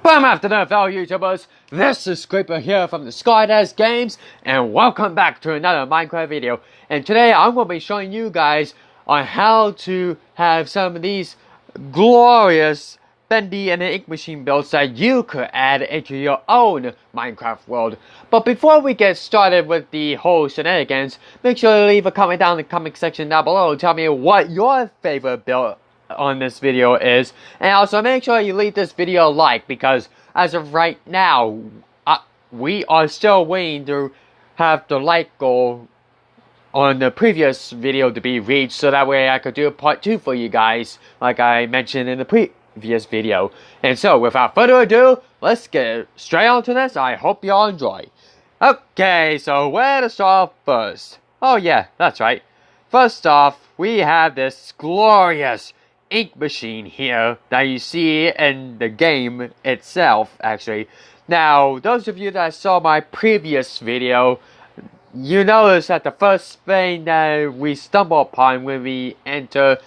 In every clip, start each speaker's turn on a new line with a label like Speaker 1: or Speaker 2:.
Speaker 1: Boom afternoon, fellow YouTubers. This is Creeper here from the Skydash Games, and welcome back to another Minecraft video. And today I'm going to be showing you guys on how to have some of these glorious Bendy and Ink Machine builds that you could add into your own Minecraft world. But before we get started with the whole shenanigans, make sure to leave a comment down in the comment section down below. Tell me what your favorite build on this video is, and also make sure you leave this video a like, because as of right now we are still waiting to have the like goal on the previous video to be reached, so that way I could do a part 2 for you guys like I mentioned in the previous video. And so without further ado, let's get straight on to this. I hope you all enjoy. Okay, so where to start first? Oh yeah, that's right. First off, we have this glorious ink machine here that you see in the game itself, actually. Now, those of you that saw my previous video, you notice that the first thing that we stumble upon when we enter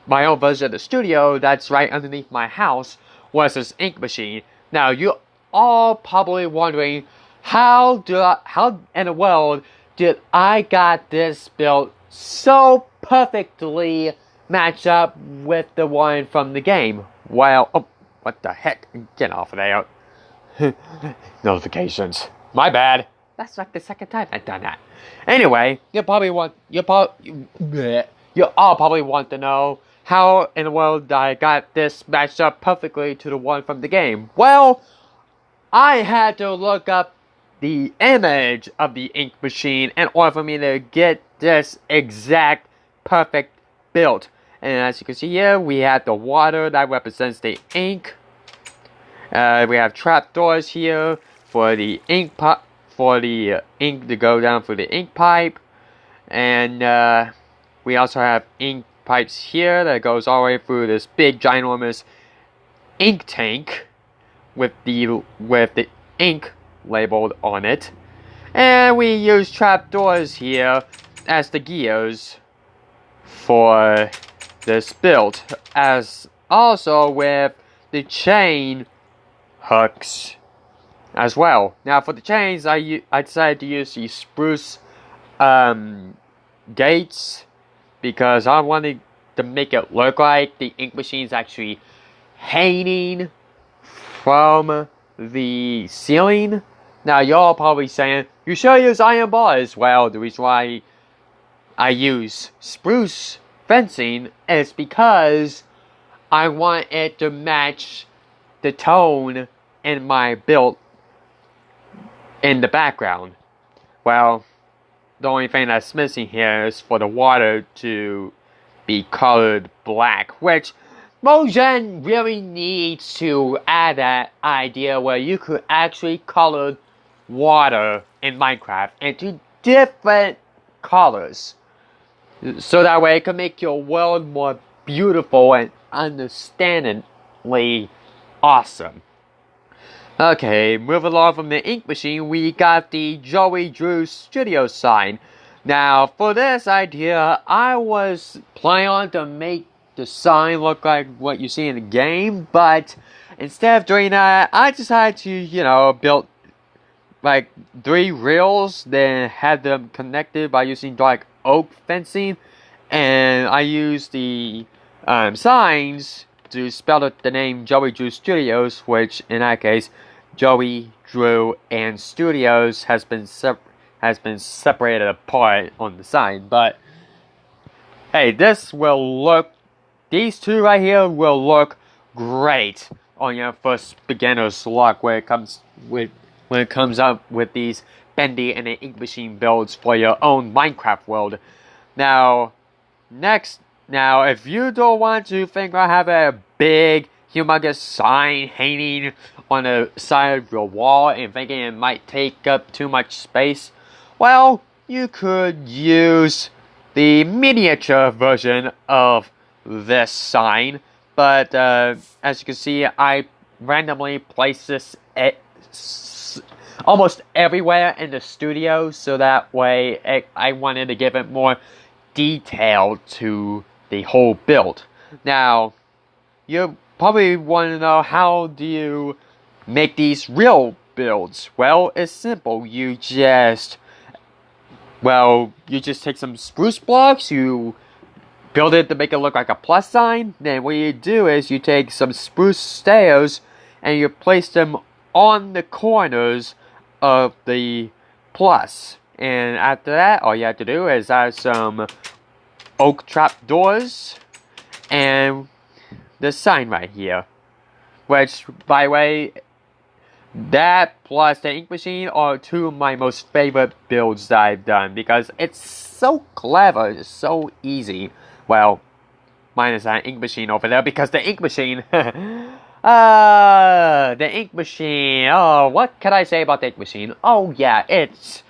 Speaker 1: my own version of the studio that's right underneath my house was this ink machine. Now, you're all probably wondering, how in the world did I got this built so perfectly match up with the one from the game? Well, oh, what the heck? Get off of there. Notifications. My bad. That's like the second time I've done that. Anyway, you all probably want to know how in the world I got this matched up perfectly to the one from the game. Well, I had to look up the image of the ink machine in order for me to get this exact perfect build. And as you can see here, we have the water that represents the ink. We have trapdoors here for the ink ink to go down through the ink pipe. And we also have ink pipes here that goes all the way through this big ginormous ink tank with the ink labeled on it. And we use trapdoors here as the gears for this build, as also with the chain hooks as well. Now for the chains, I decided to use the spruce gates, because I wanted to make it look like the ink machine is actually hanging from the ceiling. Now y'all probably saying, you should use iron bars. Well, the reason why I use spruce fencing is because I want it to match the tone in my build in the background. Well, the only thing that's missing here is for the water to be colored black, which Mojang really needs to add that idea where you could actually color water in Minecraft into different colors, so that way it can make your world more beautiful and understandingly awesome. Okay, moving along from the ink machine, we got the Joey Drew Studio sign. Now, for this idea, I was planning on to make the sign look like what you see in the game, but instead of doing that, I decided to, build like 3 rails, then have them connected by using dark oak fencing, and I used the signs to spell out the name Joey Drew Studios, which in that case, Joey Drew and Studios has been separated apart on the sign. But hey, these two right here will look great on your first beginner's luck when it comes up with these Bendy and Ink Machine builds for your own Minecraft world. Now, if you don't want to think about having a big, humongous sign hanging on the side of your wall and thinking it might take up too much space, well, you could use the miniature version of this sign. But as you can see, I randomly placed this almost everywhere in the studio, so that way I wanted to give it more detail to the whole build. Now, you probably want to know, how do you make these real builds? Well, it's simple. You just take some spruce blocks, you build it to make it look like a plus sign. Then what you do is you take some spruce stairs and you place them on the corners of the plus. And after that, all you have to do is add some oak trap doors and the sign right here. Which, by the way, that plus the ink machine are two of my most favorite builds that I've done because it's so clever, it's so easy. Well, minus that ink machine over there because the ink machine, oh, what can I say about the ink machine? Oh yeah, it's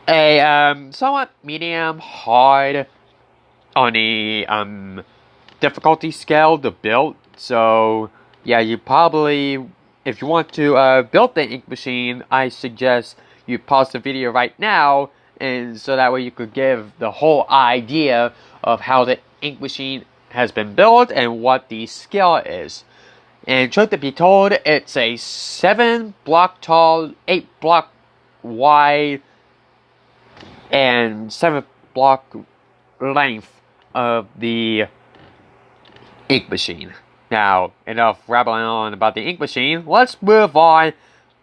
Speaker 1: a somewhat medium hard on the difficulty scale to build. So yeah, you probably, if you want to build the ink machine, I suggest you pause the video right now, and so that way you could give the whole idea of how the ink machine has been built and what the scale is. And truth to be told, it's a 7 block tall, 8 block wide, and 7 block length of the ink machine. Now, enough rambling on about the ink machine. Let's move on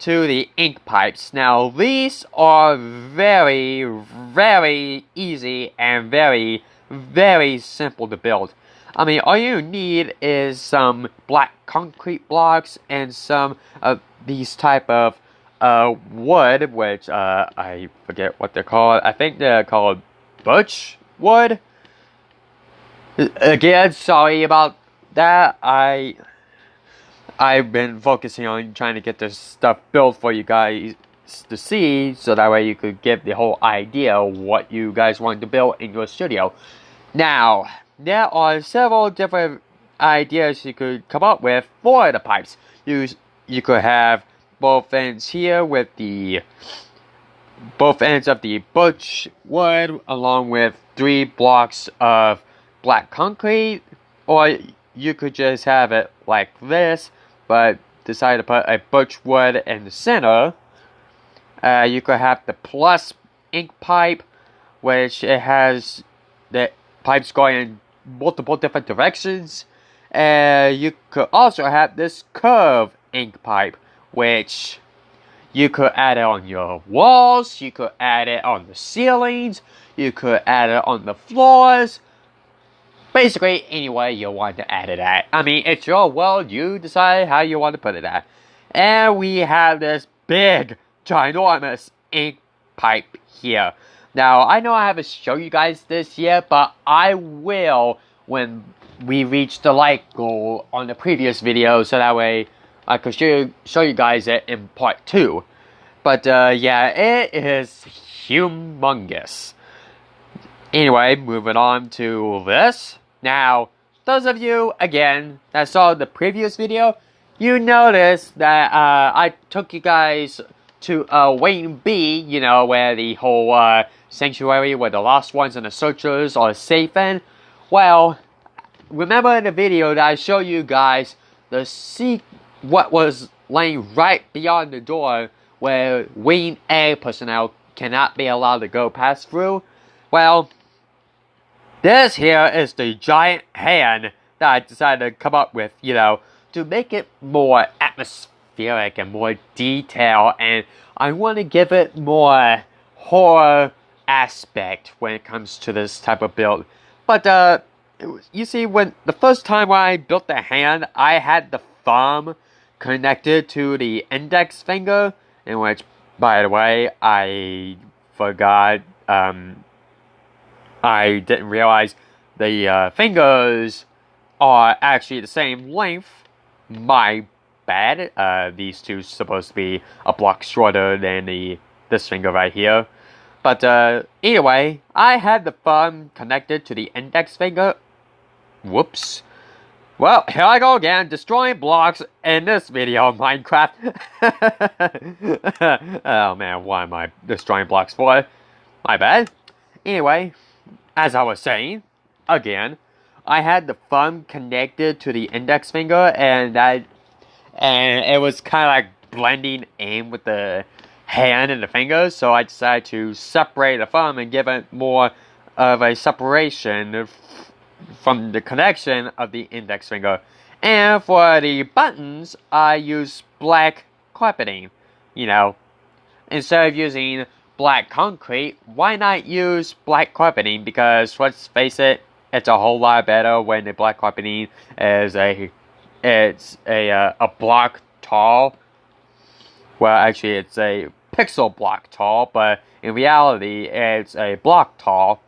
Speaker 1: to the ink pipes. Now, these are very, very easy and very, very simple to build. I mean, all you need is some black concrete blocks and some of these type of wood, which I forget what they're called. I think they're called birch wood. Again, sorry about that. I've been focusing on trying to get this stuff built for you guys to see, so that way you could get the whole idea of what you guys want to build in your studio. Now, there are several different ideas you could come up with for the pipes. You could have both ends here with both ends of the birch wood along with 3 blocks of black concrete, or you could just have it like this, but decide to put a birch wood in the center. You could have the plus ink pipe, which it has the pipes going in multiple different directions. You could also have this curve ink pipe, which you could add it on your walls, you could add it on the ceilings, you could add it on the floors. Basically, any way you want to add it at. I mean, it's your world, you decide how you want to put it at. And we have this big, ginormous ink pipe here. Now, I know I haven't shown you guys this yet, but I will when we reach the like goal on the previous video, so that way I could show you guys it in part 2. But yeah, it is humongous. Anyway, moving on to this. Now, those of you, again, that saw the previous video, you noticed that I took you guys to Wayne B, you know, where the whole sanctuary where the lost ones and the searchers are safe in. Well, remember in the video that I showed you guys what was laying right beyond the door where Wayne A personnel cannot be allowed to go past through? Well, this here is the giant hand that I decided to come up with, you know, to make it more atmospheric and more detailed, and I want to give it more horror aspect when it comes to this type of build. But you see, when the first time I built the hand, I had the thumb connected to the index finger, in which, by the way, I forgot, I didn't realize the fingers are actually the same length. My bad. These two supposed to be a block shorter than this finger right here. But anyway, I had the thumb connected to the index finger. Whoops. Well, here I go again, destroying blocks in this video of Minecraft. Oh man, what am I destroying blocks for? My bad. Anyway, as I was saying, again, I had the thumb connected to the index finger, and and it was kind of like blending in with the hand and the fingers, so I decided to separate the thumb and give it more of a separation from the connection of the index finger. And for the buttons, I use black carpeting. You know, instead of using black concrete, why not use black carpeting? Because let's face it, it's a whole lot better when the black carpeting is a block tall. Well, actually, it's a pixel block tall, but in reality, it's a block tall,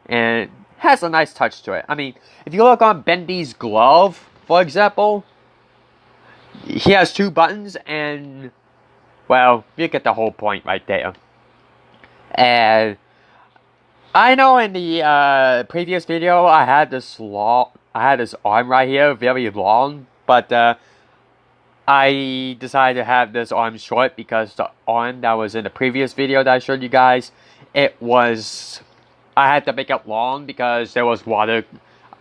Speaker 1: and it has a nice touch to it. I mean, if you look on Bendy's glove, for example, he has 2 buttons, and well, you get the whole point right there. And I know in the previous video I had this arm right here, very long, but I decided to have this arm short because the arm that was in the previous video that I showed you guys, I had to make it long because there was water.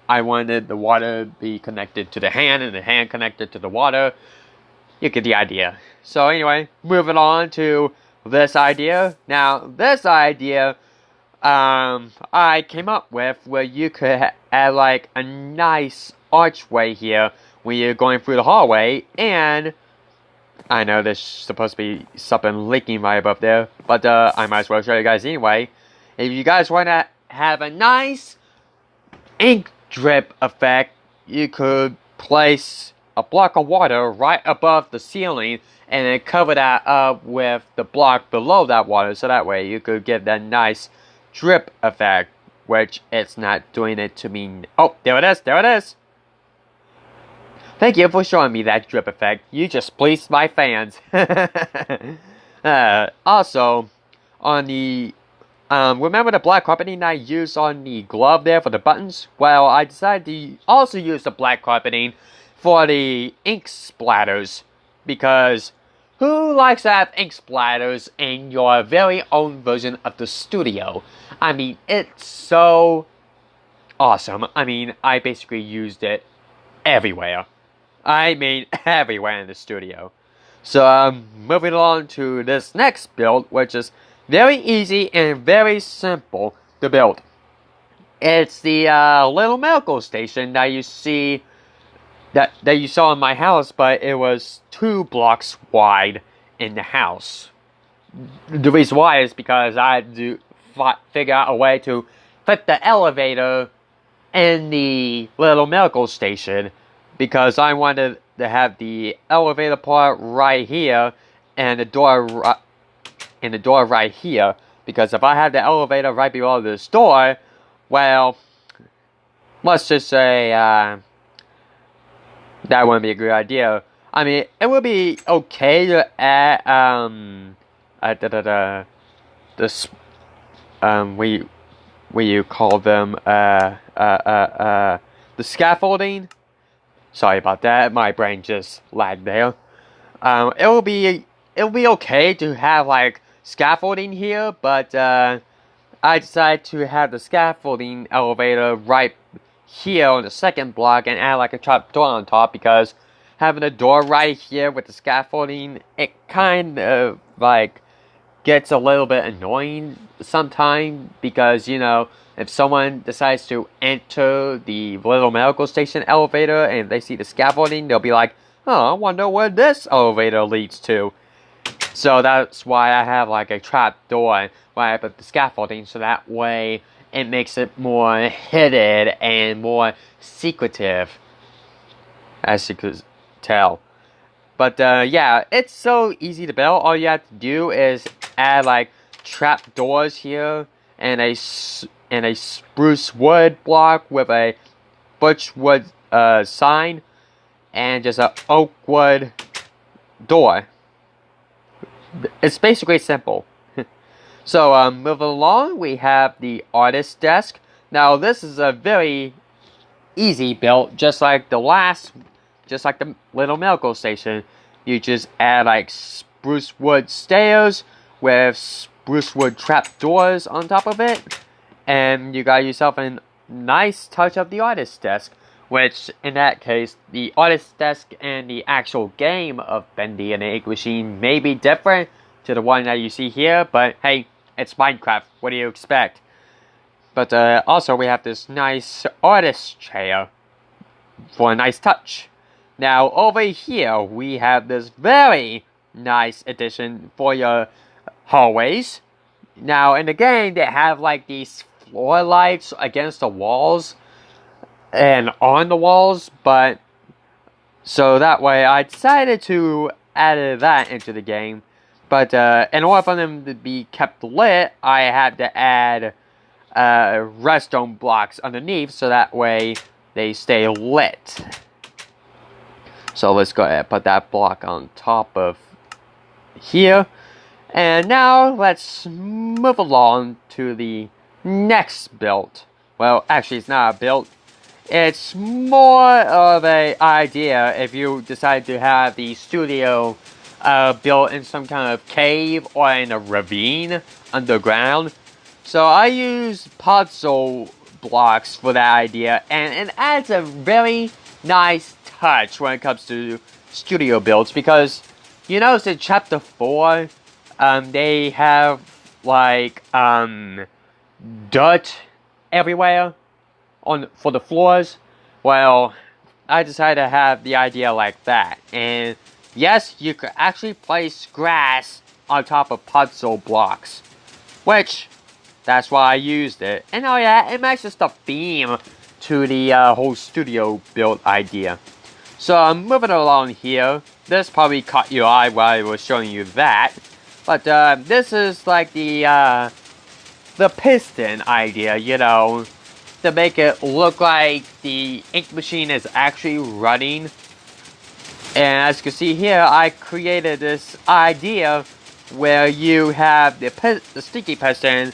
Speaker 1: I wanted the water to be connected to the hand and the hand connected to the water. You get the idea. So anyway, moving on to this idea. Now, this idea I came up with where you could add like a nice archway here when you're going through the hallway, and I know there's supposed to be something leaking right above there, but I might as well show you guys anyway. If you guys want to have a nice ink drip effect, you could place a block of water right above the ceiling and then cover that up with the block below that water, so that way you could get that nice drip effect, which it's not doing it to me. Oh, there it is, there it is. Thank you for showing me that drip effect. You just pleased my fans. Also, on the remember the black carpeting I used on the glove there for the buttons? Well, I decided to also use the black carpeting for the ink splatters, because who likes to have ink splatters in your very own version of the studio? I mean, it's so awesome. I mean, I basically used it everywhere. I mean, everywhere in the studio. So, moving on to this next build, which is very easy and very simple to build. It's the little medical station that you see, that you saw in my house, but it was 2 blocks wide in the house. The reason why is because I had to figure out a way to fit the elevator in the little medical station, because I wanted to have the elevator part right here and the door right here, because if I had the elevator right below this door, well, let's just say that wouldn't be a good idea. I mean, it would be okay to add we you call them the scaffolding. Sorry about that, my brain just lagged there. It will be okay to have like scaffolding here, but I decided to have the scaffolding elevator right here on the second block and add like a trap door on top, because having a door right here with the scaffolding, it kind of like gets a little bit annoying sometimes, because, you know, if someone decides to enter the little medical station elevator and they see the scaffolding, they'll be like, oh, I wonder where this elevator leads to. So that's why I have like a trap door where I put the scaffolding, so that way it makes it more hidden and more secretive, as you could tell. But yeah, it's so easy to build. All you have to do is add like trap doors here and a spruce wood block with a birch wood sign and just an oak wood door. It's basically simple. So moving along, we have the artist desk. Now this is a very easy build, just like the little medical station. You just add like spruce wood stairs with spruce wood trap doors on top of it, and you got yourself a nice touch of the artist desk, which in that case, the artist desk and the actual game of Bendy and the Ink Machine may be different to the one that you see here, but hey, it's Minecraft, what do you expect? But also we have this nice artist chair for a nice touch. Now over here we have this very nice addition for your hallways. Now in the game they have like these floor lights against the walls and on the walls, but so that way I decided to add that into the game. But in order for them to be kept lit, I had to add redstone blocks underneath so that way they stay lit. So let's go ahead and put that block on top of here. And now let's move along to the next build. Well, actually it's not a build. It's more of an idea if you decide to have the studio built in some kind of cave or in a ravine underground. So I use puzzle blocks for that idea, and it adds a very nice touch when it comes to studio builds, because you notice in chapter 4 they have like dirt everywhere for the floors. Well, I decided to have the idea like that, and yes, you could actually place grass on top of puzzle blocks, which that's why I used it. And oh yeah, it matches the theme to the whole studio build idea. So I'm moving along here. This probably caught your eye while I was showing you that, but this is like the piston idea, you know, to make it look like the ink machine is actually running. And as you can see here, I created this idea where you have the sticky piston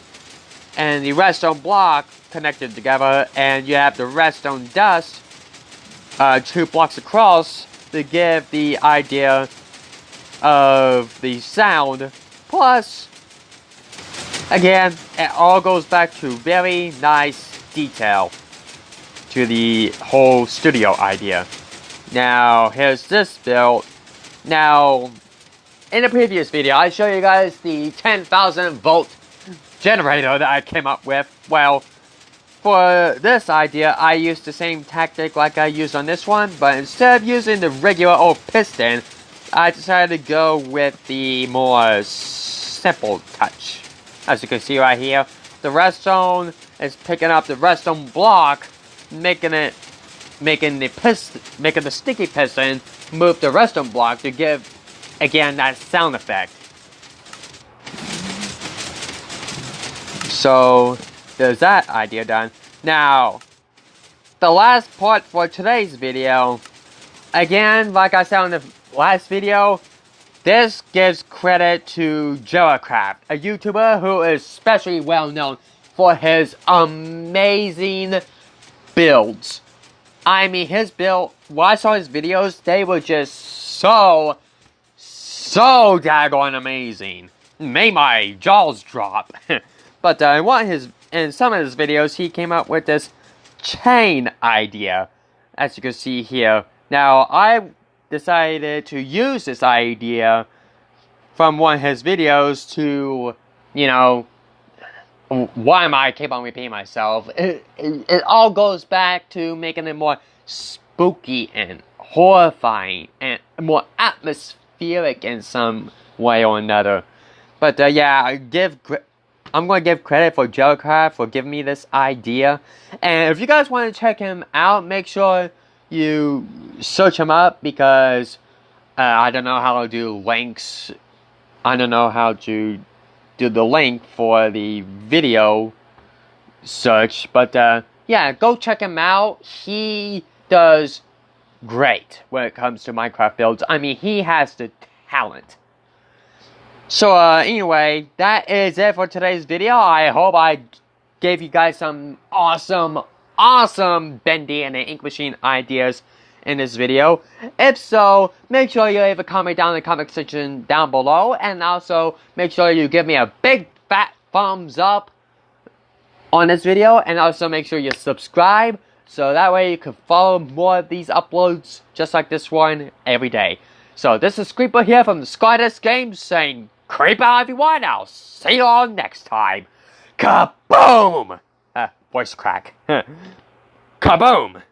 Speaker 1: and the redstone block connected together, and you have the redstone dust 2 blocks across to give the idea of the sound. Plus, again, it all goes back to very nice detail to the whole studio idea. Now, here's this build. Now, in the previous video, I showed you guys the 10,000 volt generator that I came up with. Well, for this idea, I used the same tactic like I used on this one, but instead of using the regular old piston, I decided to go with the more simple touch. As you can see right here, the redstone is picking up the redstone block, making the sticky piston move the redstone block to give, again, that sound effect. So there's that idea done. Now, the last part for today's video, again, like I said in the last video, this gives credit to Jellycraft, a YouTuber who is especially well known for his amazing builds. I mean, his build, when I saw his videos, they were just so daggone amazing. Made my jaws drop. But in some of his videos, he came up with this chain idea, as you can see here. Now, I decided to use this idea from one of his videos to, you know, why am I keep on repeating myself? It all goes back to making it more spooky and horrifying and more atmospheric in some way or another. But yeah, I'm going to give credit for Jellycraft for giving me this idea. And if you guys want to check him out, make sure you search him up, because I don't know how to do links. I don't know how to do the link for the video search. But yeah, go check him out. He does great when it comes to Minecraft builds. I mean, he has the talent. So anyway, that is it for today's video. I hope I gave you guys some awesome Bendy and the Ink Machine ideas in this video. If so, make sure you leave a comment down in the comment section down below, and also make sure you give me a big fat thumbs up on this video, and also make sure you subscribe so that way you can follow more of these uploads just like this one every day. So this is Creeper here from the Skydesk Games saying, Creeper everyone, I'll see you all next time. Kaboom! Voice crack. Kaboom!